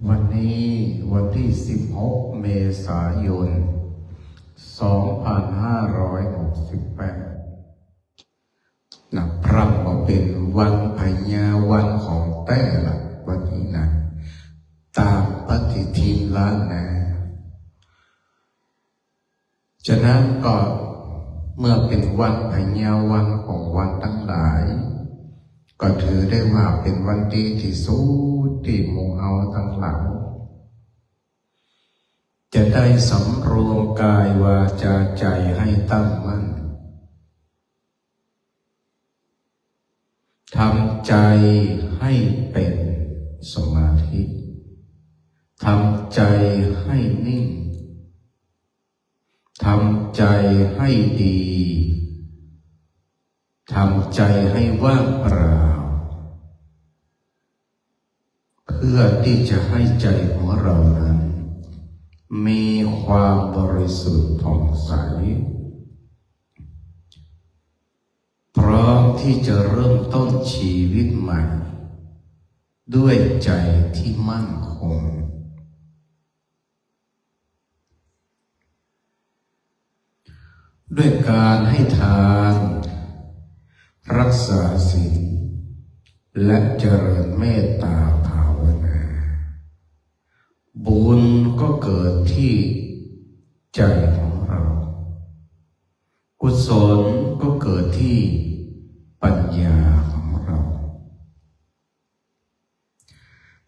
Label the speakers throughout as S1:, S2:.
S1: วันนี้วันที่16 เมษายน 2568นับพร่ำว่าเป็นวันพญาวันของแต่ละวันนี้นะตามปฏิทินล้านนาฉะนั้นก็เมื่อเป็นวันพญาวันของวันทั้งหลายก็ถือได้ว่าเป็นวันดีที่สุดที่หมู่เอาทั้งหลายจะได้สำรวมกายวาจาใจให้ตั้งมั่นทำใจให้เป็นสมาธิทำใจให้นิ่งทำใจให้ดีทำใจให้ว่างเปล่าเพื่อที่จะให้ใจของเรานั้นมีความบริสุทธิ์ผ่องใสพร้อมที่จะเริ่มต้นชีวิตใหม่ด้วยใจที่มั่นคงด้วยการให้ทานรักษาศีลและเจริญเมตตาภาวนาบุญก็เกิดที่ใจของเรากุศลก็เกิดที่ปัญญาของเรา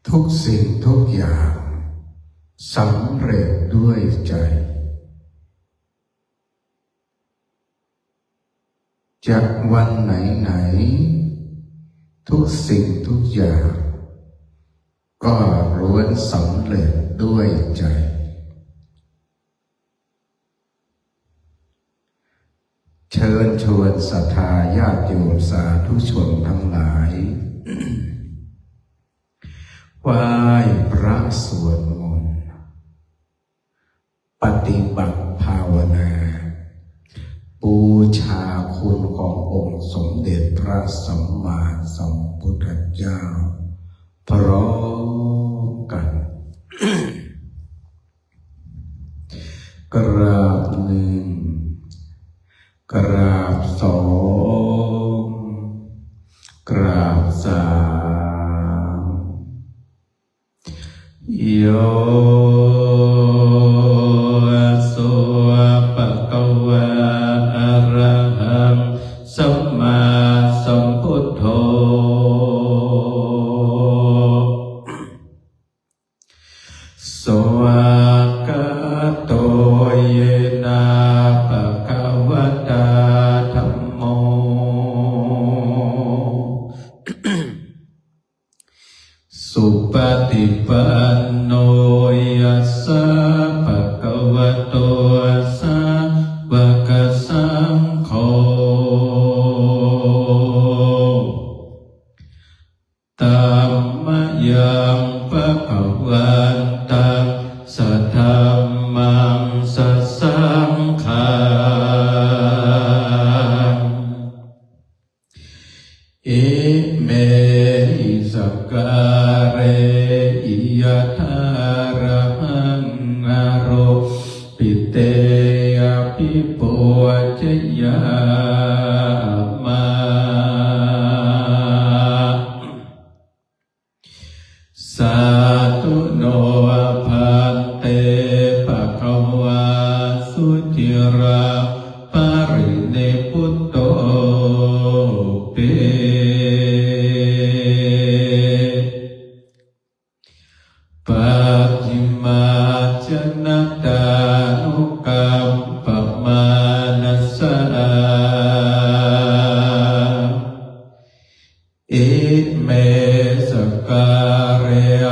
S1: ทุกสิ่งทุกอย่างสำเร็จด้วยใจจากวันไหนทุกสิ่งทุกอย่างก็ล้วนสำเร็จด้วยใจเชิญชวนศรัทธาญาติโยมสาธุชนทั้งหลาย ไหว้พระสวดมนต์ปฏิบัติภาวนาบูชาคุณขององค์สมเด็จพระสัมมาสัมพุทธเจ้าพร้อมกัน กราบหนึ่งกราบสองกราบสามโยโสภะคะวะอะระหังสัมมาสัมพุทโธสวากาโตเยนะภะคะวะตาธัมโมสุปฏิปันโนยัสสะภะคะวะโตสาวกสังโฆธัมมยังภะคะวันตังสัทธัมมังสัสสังฆังอิเมหิสักการะอิยะทาระหังอโรปิเตอภิปุจยามาสาธุโนภันเตภะคะวาสุจิราปริเนพุตโตเปปัจฉิมาชนะตานุกัมปมานัสสะอิเมสการ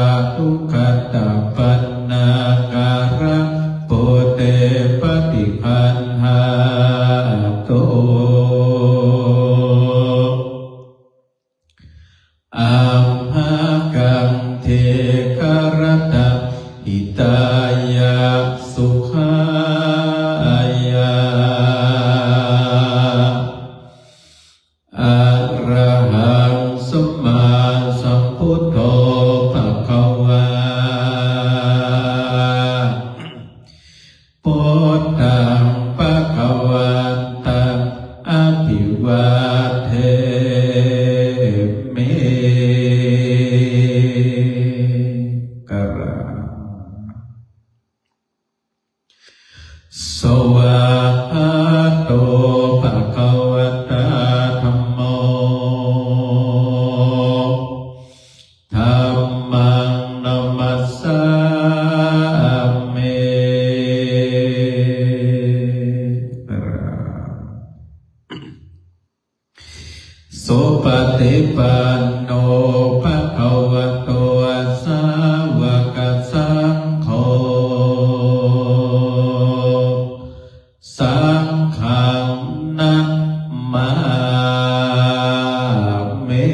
S1: ะทุกขตปันนาการะโปเตปฏิคันหาโตอัมหากังเทกรตะหิตายะสุขายะอะระหังสัมมาสัมพุทโธ ธัมมังนัมมัสสามิสุปฏิปันโนภะคะวะโตสาวกสังโฆสังฆังนะมามิ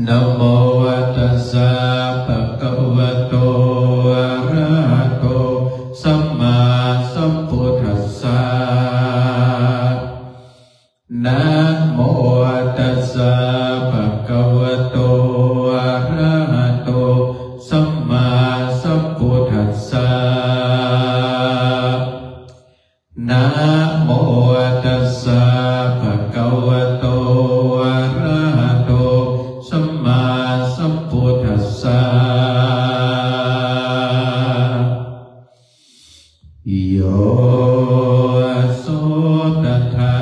S1: นะโมตัสสะภะคะวะโตอะระหะโตสัมมาสัมพุทธัสสะนะโมตัสสะภะคะวะโตอะระหะโตสัมมาสัมพุทธัสสะนะโมตัสสะภะคะวะโตอะระหะโตสัมมาสัมพุทธัสสะโยโสตถา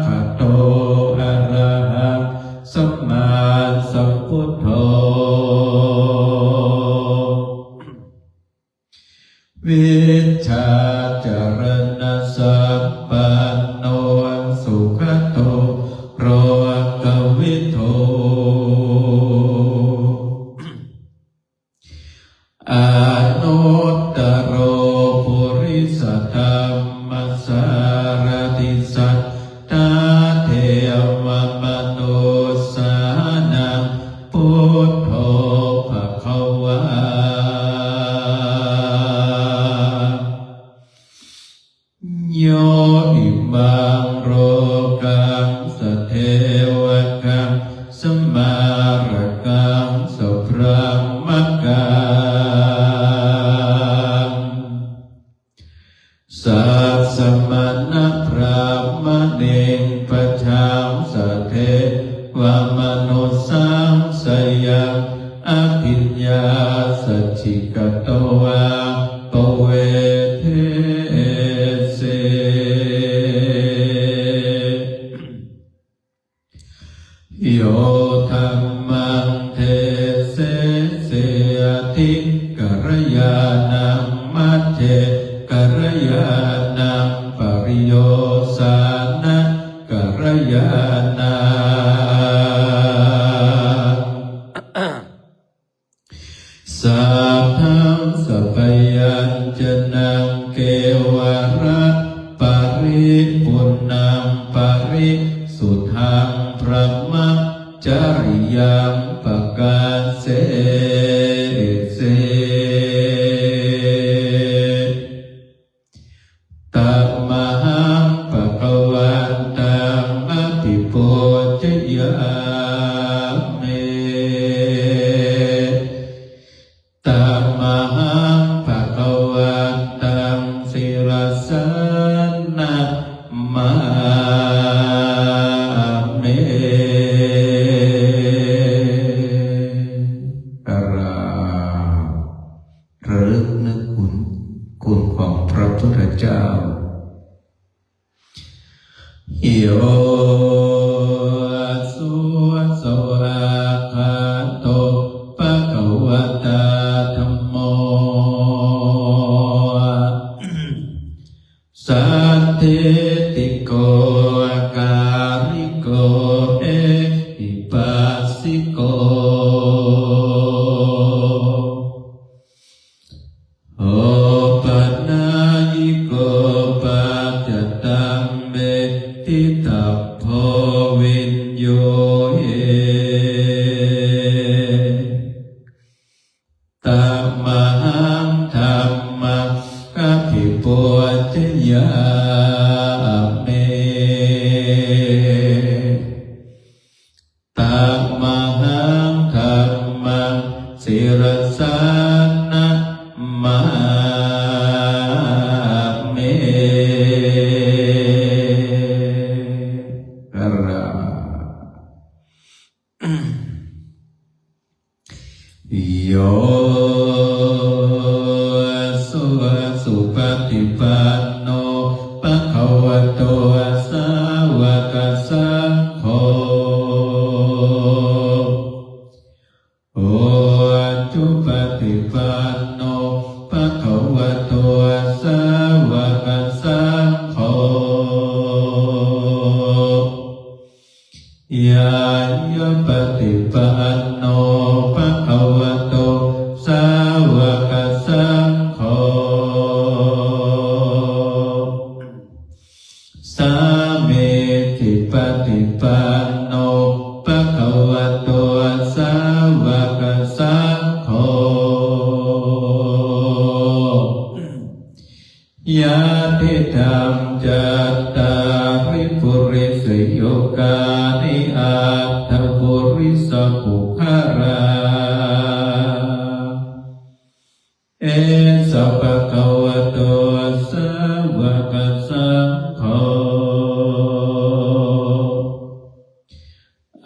S1: คโตอะระหะสัมมาสัมพุทโธวิชชาจรณะสัพพันโนสุขโตโรกวิโทอนุตตโรปุริสธรรมสารติสัทธาเทวมนุสสานังพุทโธภควาโยอิมังโรกังสเทวกังสมารกังสุพรหมกังสัสสมณพระมณีปัจฉังสเทวมนุสสังสยังอภิญญาสัจฉิกโตวะปเวเทเสโยธัมมังเทเสเสอธิกรยานังมัจเจกรยานังปริโยสานะกรยานังสัพพังสัพยัญชนะเกวระปริปุณังปริสุทธังพระมจริยังปกาเสเสตัมมังปะคะวันตังอภิปูชยามิตัมมังปะคะวันตังศิรสนะมามิระลึกนึกคุณของพระพุทธเจ้าโยสุสวะคาโตภะคะวะตาธัมโมสันทิติโกอาการิโกเอหิปัสสิโกโอปัญญิโกปัจจตังเมติตัพโพวินโยเยตัมมังธัมมังอภิปูชยามิตัมมังธัมมังศิรสานะมามิโยสุปฏิปันโนภะคะวะโต
S2: ตัวสาวกสังโฆโอจุปฏิปันโนภะคะวะโตสาวกสังโฆยายะปฏิปันโนภะคะวะโตสาวกสังโฆสามีจิปฏิปันโนภะคะวะโตสาวกสังโฆยะทิธรรมจัตตาริปุริสโยกานิอัตถปุริสปุคาราเอสะภะคะวะโตสาวกสังโฆ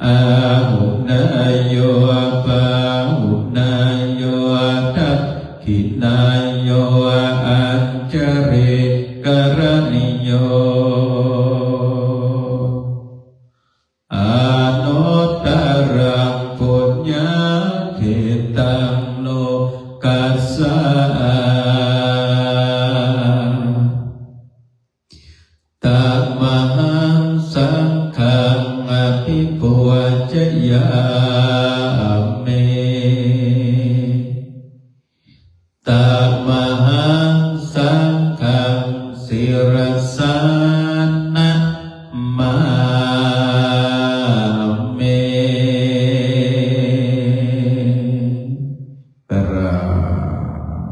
S2: อาหุนายโยปาหุนายโยทักขินายโยอัญจริกรณิโยอานุตตรังปุญญเขตังโลกัสสะตัมมังสังฆังอภิปุจจยามิตัมมังสังฆังศิรสานะมามิ
S1: กราบ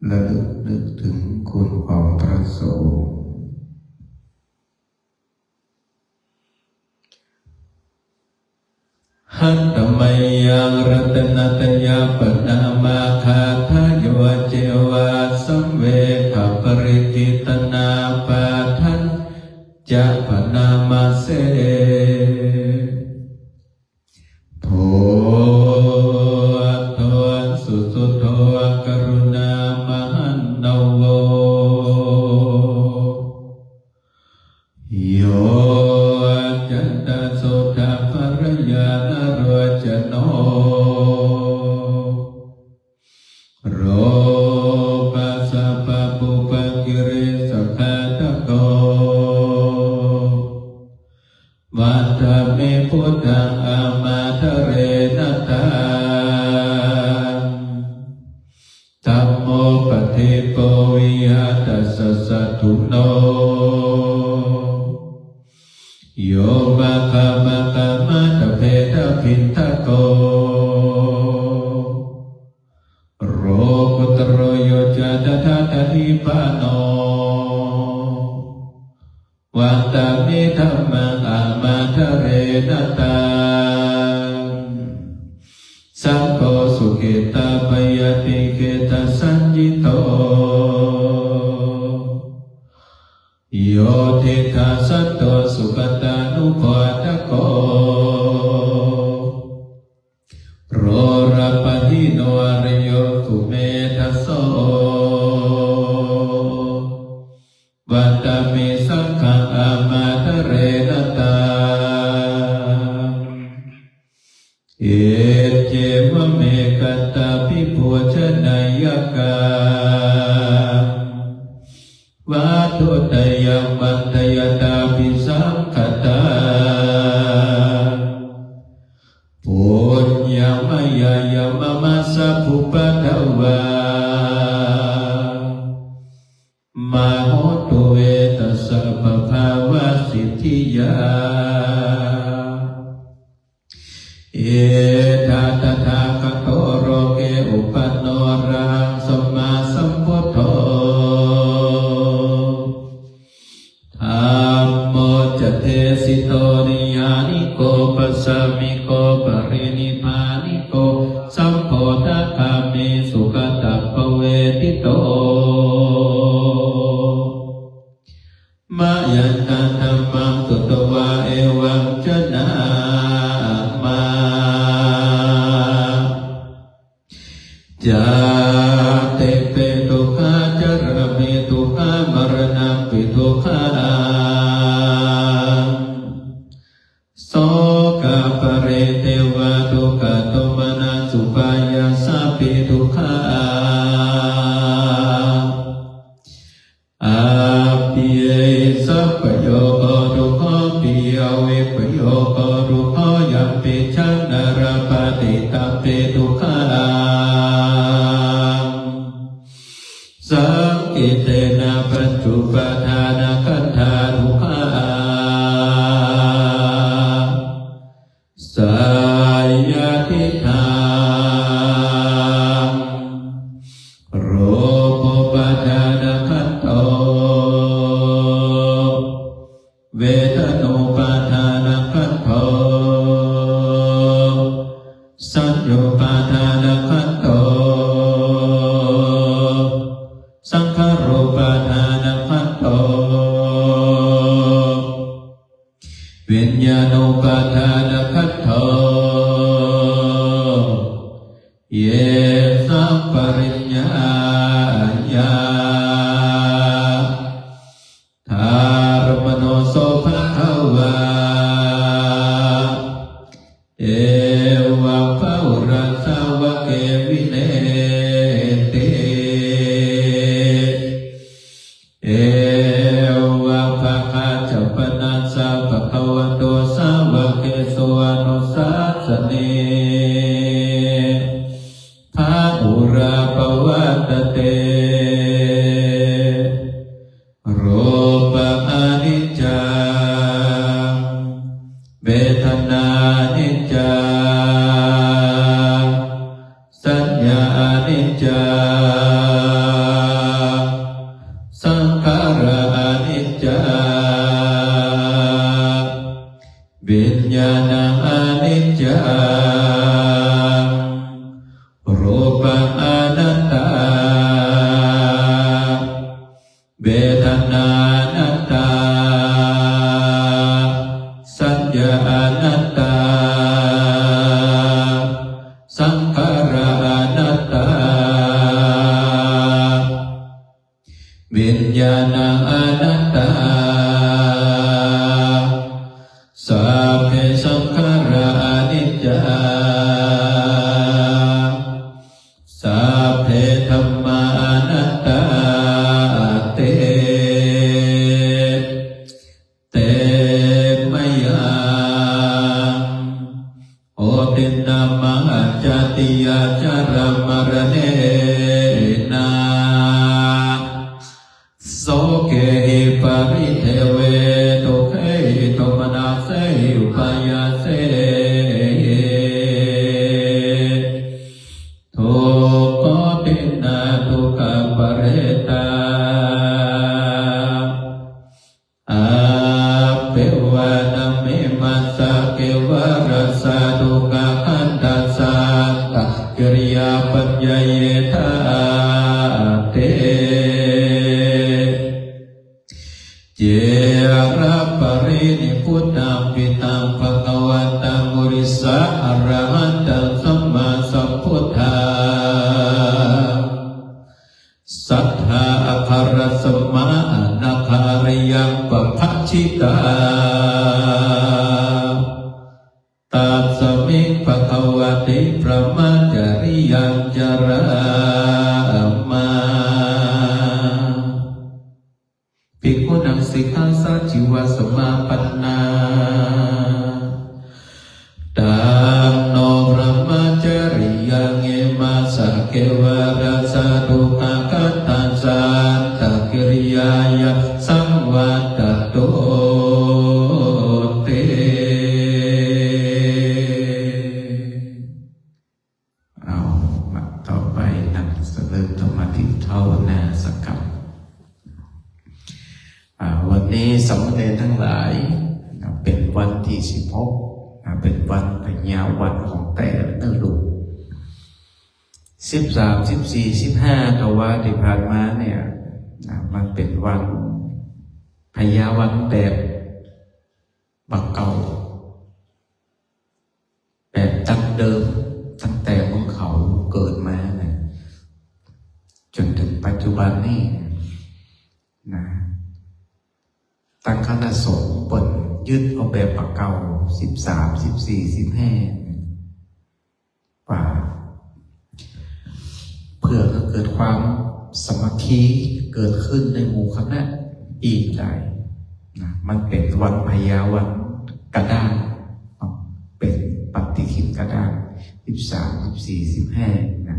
S1: ระลึกนึกถึงคุณของพระสงฆ์
S2: หัตถมัยยังรัตนตยาปนามาคาทายโยเจวาสัมเวขปริกิตนาปาทันจะปนามาเสโทโทสุสุโทกรุณามหันนโวโยจันตโสทาภรยานโรจโนโรปัสสะปะปุปะกิริสขะตะโกวัฏฏะเมพุทธังอามาทะเรนะตังธัมโมปฏิโปวิหัตสัสสะทุโนโยมะคะมะคะมะตะเพทะพินทะโกโรกุตโรโยจะตถาทะทิปาโนวัตตามิธัมมังอามาทะเรนะตังสังโฆสุขิตาปยติเกตสัญญิโตโยทิคาสัตโตสุขตานุโภตโกโรระปะหิโนอริโยตุเมทัสโสวัตตามิสังฆังอามาทะเรนะตังเอเจวะเมกัตตาภิปุชนายกาวัตุตยังบันตยตาภิสังคตาปุญญามยายามะมัสสะภุปะทวามโหตุเวตัสสะภะภาวะสิทธิยาเอตตถาคโตโรเกอุปันโนรังสัมมาสัมพุทโธธัมโมจะเทสิโตนิยานิโกปัสสามิโกปรินิพพานิโกสัมโพธคามิสุขตัปปเวทิโตมายันตันธัมมังตุตวะเอวังจนามาจาเตเปตุขาจารเมตุขามรณะปิตุขา โกทุกขปิยวิปโยโกทุกขยัมปิชันนรปฏิตัมปิทุกขาสังกิเตนะปัจจุปทานะขันธาทุกขาสายาทิฏฐาโรโปปัฏฐานะขันโตเวทนุปัฏฐานะขันโตสัญญุปัฏฐานะขันโตสังขารรูปทานขันโตวิญญาณุปทานขันโตเยสัมปริญญาญาธารมโนโสภควาเอวังภวรัสสาวะเกวิเนติเอวะภะคะจะปนัสสะภะคะวะโตสาวะเกสวานุสัสสเนภะอุราภวัตเตรูปะอนิจจังเวทนานิจจังสัญญานิจจังสังขารอนิจจังวิญญาณอนิจจังรูปอนัตตาเวทนานัตตาสัญญานัตตาสังขารนัตตาวิญญาณอนัตตาสัพเพสังขารานิจจาสัพเพธัมมาอนัตตาเตเตมยังโอตินามังจติยาจารมรเนนาโสเกหิปริเทเวตุเขหิตุมนาเสอุปายาเสทุกขตินาทุกขปเรตาอาเปวานามิมัสสะเกวรสะทุกขขันธัสสะกิริยาปัญญเยธาเตเจระปรินิพุทธังปิตังภคะวันตังมุริสะอรหันตังสัมมาสัมพุทธาสัทธาอัคคารสมมานาคาริยังปภัชชิตาตัสมิภคะวะติพระมัจจริยังจรามาภิกขุนังสิกขาสัจจิวะสมาปันนาตัมโนพระมัจจริยังเอมาสะเกวรัสสะทุกขขันธัสสะตกิริยายะสังวัตโตเตเอามาต่อไปนั่งเสริมธรรมทิฏฐาวนาสักคำวันนี้สามเณรทั้งหลายเป็นวันที่16เป็นวันพญาวันของแต่ละลูก13 14 15ตะวันที่ผ่านมาเนี่ยมันเป็นวันพญาวันแบบบักเก่าแบบดั้งเดิมตั้งแต่พวกเขาเกิดมาเนี่ยจนถึงปัจจุบันนี้นะตั้งคณะสงฆ์เปิดยึดเอาแบบบักเก่า13 14 15ว่าเพื่อให้เกิดความสามัคคีเกิดขึ้นในหมู่คณะอีกได้
S1: นะมันเป็นวันพยาวันกระด้างเป็นปฏิทินกระด้าง13 14 15นะ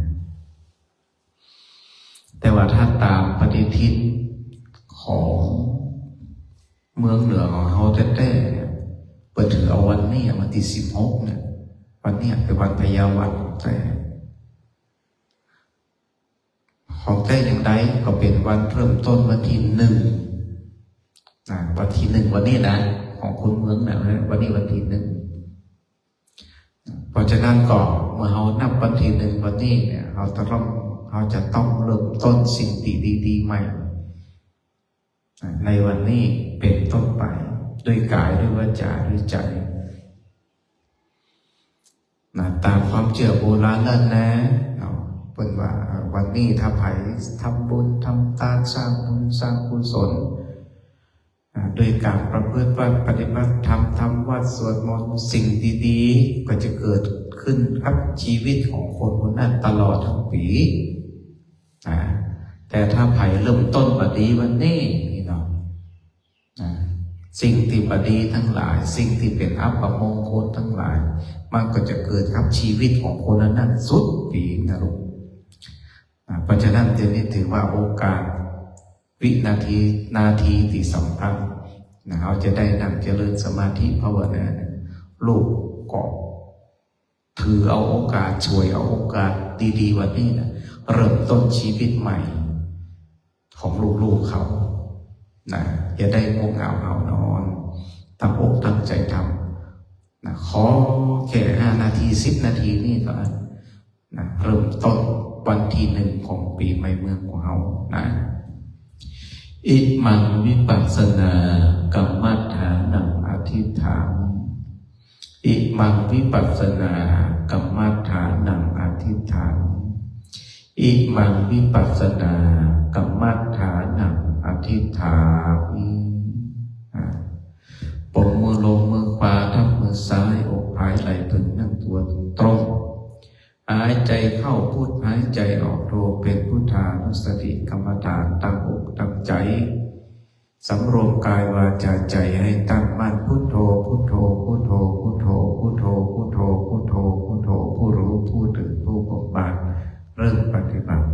S1: แต่ว่าถ้าตามปฏิทินของเมืองเหนือของเฮาแท้ๆเนี่ยเปิดถือเอาวันนี้วันที่16เนี่ยวันนี้เป็นวันพยาวันของแต่อย่างใดก็เป็นวันเริ่มต้นวันที่1วันที่1วันนี้นะของคุณเมืองนะวันนี้วันที่1เพราะฉะนั้นก็เมื่อเรานับวันที่1วันนี้เนี่ยเราจะต้องเริ่มต้นสิ่งดีๆใหม่ในวันนี้เป็นต้นไปด้วยกายด้วยวาจาด้วยใจตามความเชื่อโบราณนั่นนะเป็นว่าวันนี้ถ้าไผ่ทำบุญทำทานสร้างบุญสร้างกุศลโดยการประพฤติวัดปฏิบัติธรรมทำวัดสวดมนต์สิ่งดีๆก็จะเกิดขึ้นกับชีวิตของคนคนนั้นตลอดทั้งปีแต่ถ้าไผ่เริ่มต้นปฏิวันนี้นี่เนาะสิ่งที่ปฏิทั้งหลายสิ่งที่เป็นอัปมงคลทั้งหลายมันก็จะเกิดกับชีวิตของคนนั้นสุดปีนะลูกเพราะฉะนั้นเดี๋ยวนี้ถือว่าโอกาสวินาทีที่สำคัญเราจะได้นั่งเจริญสมาธิภาวนาลูกก็ถือเอาโอกาสช่วยเอาโอกาสดีๆวันนี้นะเริ่มต้นชีวิตใหม่ของลูกๆเขาอย่าได้ง่วงเหงาเอานอนตั้งอกตั้งใจทำขอแค่5 นาที10 นาทีนี่ก็เริ่มต้นวันที่1ของปีใหม่เมืองของเรา
S2: อิมังวิปัสสนากรรมฐานังอธิษฐานอิมังวิปัสสนากรรมฐานังอธิษฐานอิมังวิปัสสนากรรมฐานังอธิษฐานปมมือลงมือขวาทับมือซ้ายอกผายไหล่พึงนั่งตัวตรงหายใจเข้าพุทหายใจออกโทเป็นพุทธานุสติกรรมฐานตั้งอกตั้งใจสำรวมกายวาจาใจให้ตั้งมั่นพุทโธพุทโธพุทโธพุทโธพุทโธพุทโธพุทโธพุทโธผู้รู้ผู้ตื่นผู้เบิกบานเริ่มปฏิบัติ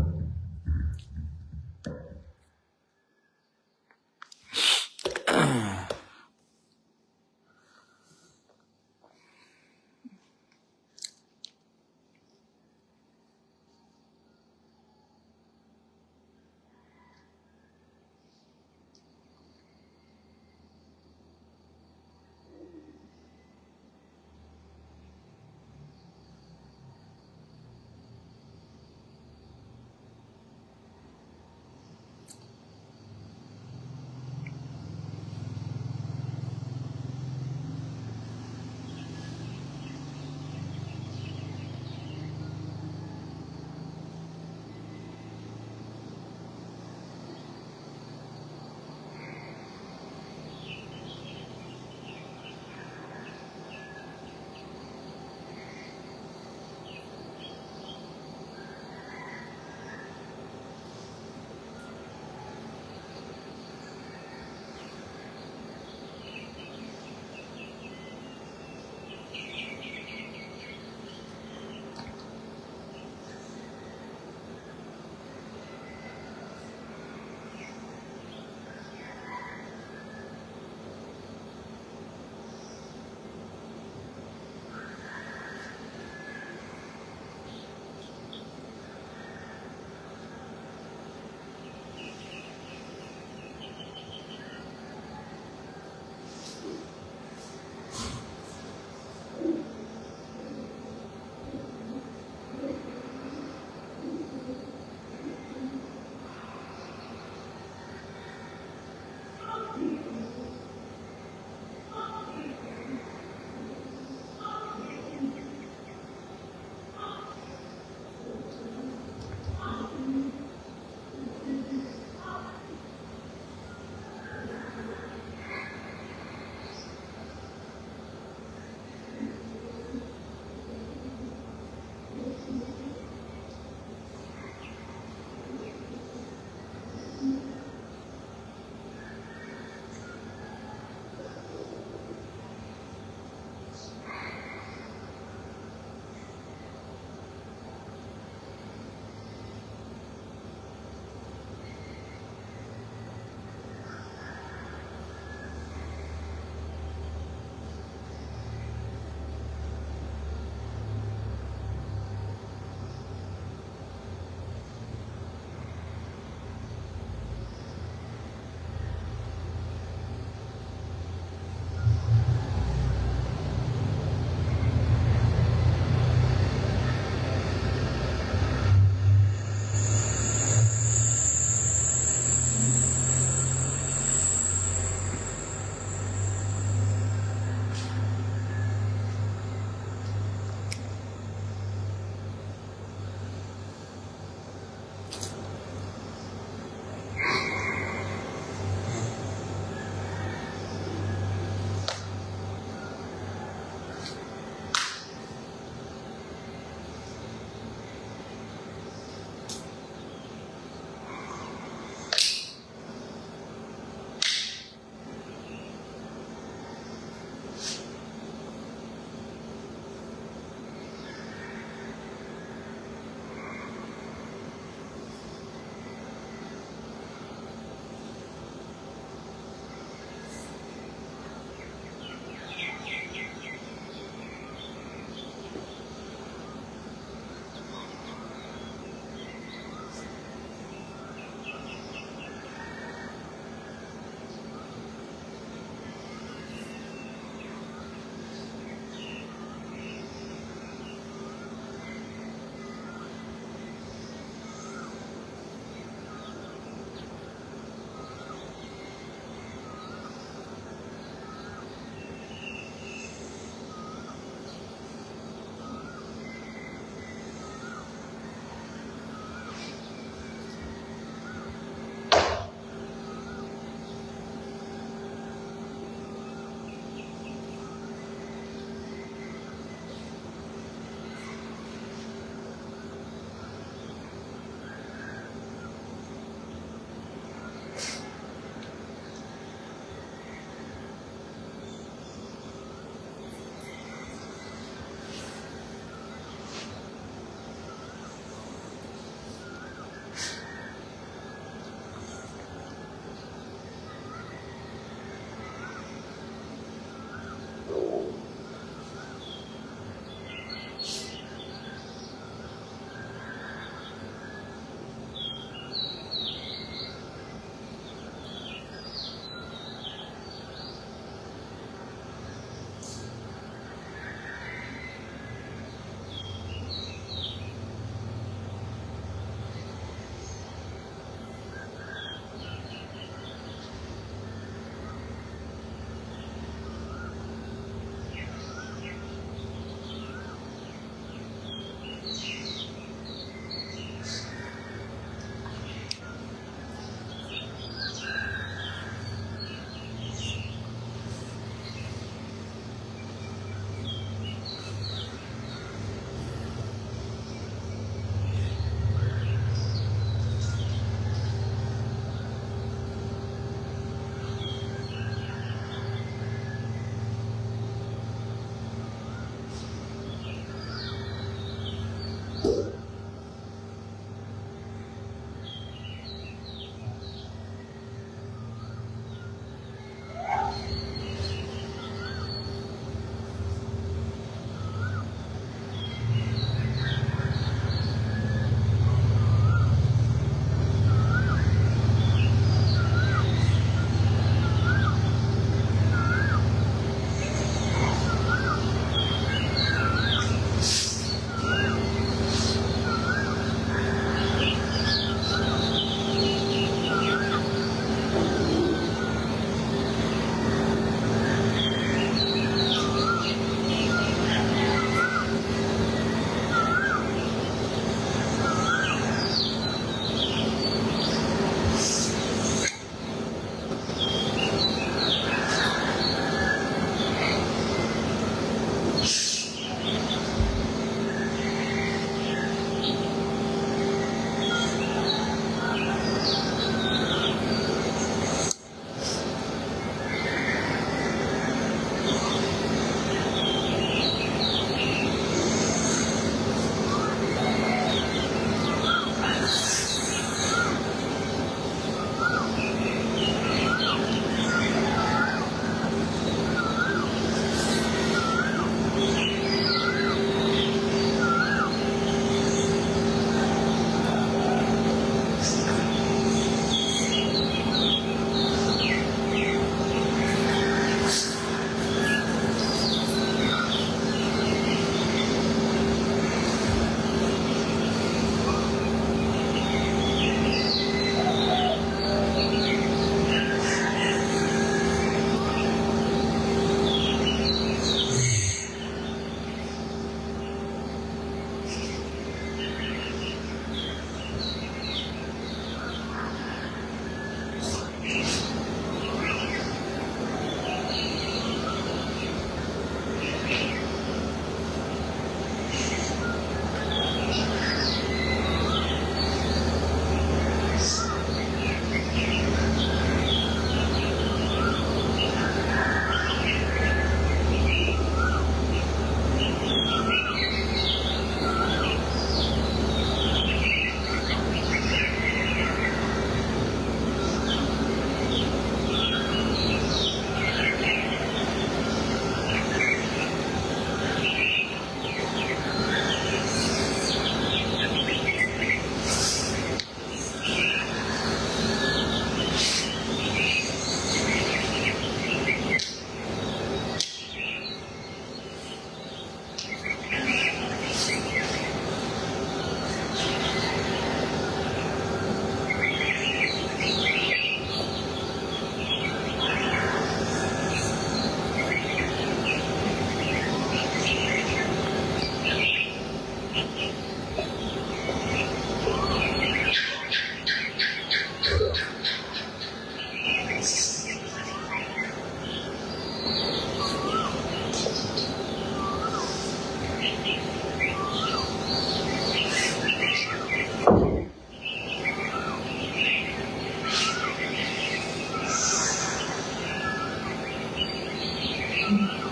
S3: อ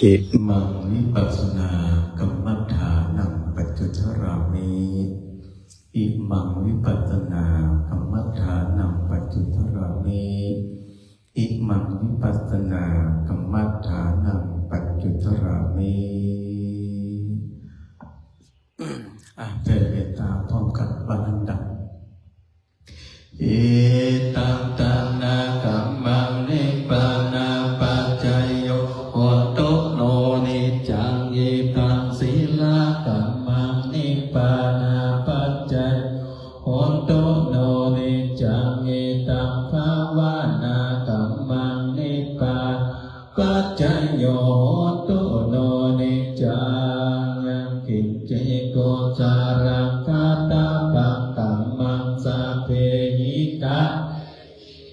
S2: อิ
S1: มังวิปัสสนากรรมฐานังปัจจุทรามิอิมังวิปัสสนากรรมฐานังปัจจุทรามิอิมังวิปัสสนากรรมฐานังปัจจุทรามิเจริญตามพร้อมกันบรรดับเอตังตานากัมมังนิพพานาปัจจยโยโหตุโนนิจังเยตังศีลากัมมังนิพพานาปัจจยโหตุโนนิจังเยตังภาวนากัมมังนิพพานาปัจจยโยโหตุโนนิจังยังกิจเจโกจารังคาตาปังกัมมังสัพเพหิตา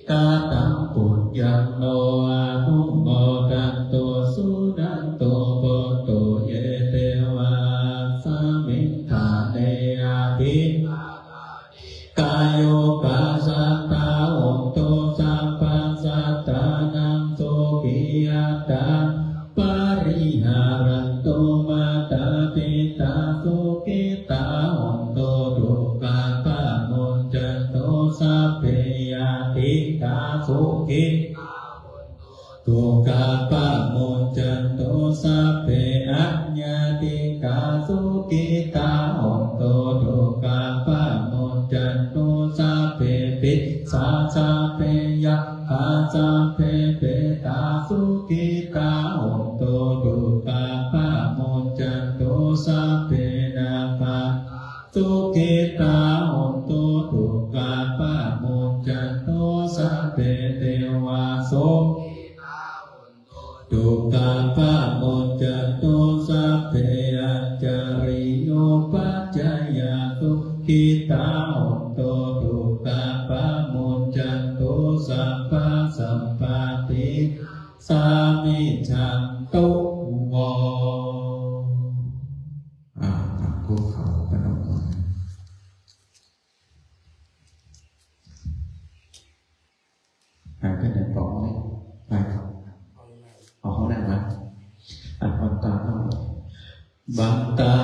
S1: กาตังปุญญังโนอาหุโมดันโตสุนันโตโพโตเยเตวาสามิทธาเนอาภิกายโยปัสสัตตาองโตสัพพัสสัตตานังโสกิยตาปาริหารันโตมาตาปิตาสุกิตาองโตดุกาปะมุญจันโตสัพเพยติกาสุกิตุกาปะมุญจันโตสัพเพอัญญาติกาสุกิตาองโตดุกาปะมุญจันโตสัพเพปิสาสัพเพยะหาสัพเพเปตาสุกิตาองโตดุกาปะมุญจันโตสัพเพนาคาสุกิตาองโตดุกาปะมุญจันโตสัพเพเทวาโสดุกาปะมุญจันโตสัพเพอัจจาริโยปัจจยาสุขิตาองโตดุกาปะมุญจันโตสัพพะสัมปติสามิชันโตโมตักคู่เขากระดกหายไปไหนบอกไหมไปครับเอาเขาได้ไหมบันตาเอาบันตา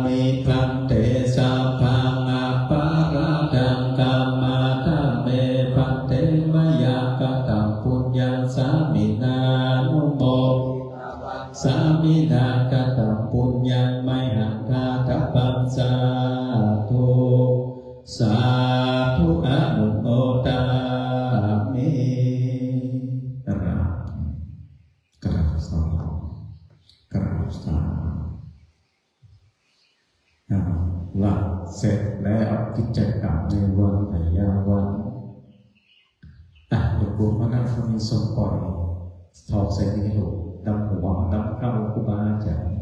S1: มิพันเตสัพพังอปาราดังกัมมาทะเมพันเตมยากตังปุญญังสามินานุโมสามินากตังปุญญังไมหังคาทัพพังสาธุสาธุอนุโมทามิกราบกราบสาละเสร็จแล้วกิจกรรมในวันไหนยาวันหลวงปู่พระนั่งเขามีทรงปล่อยทองใส่ในหูดำหัวดำเข้าครูบาอาจารย์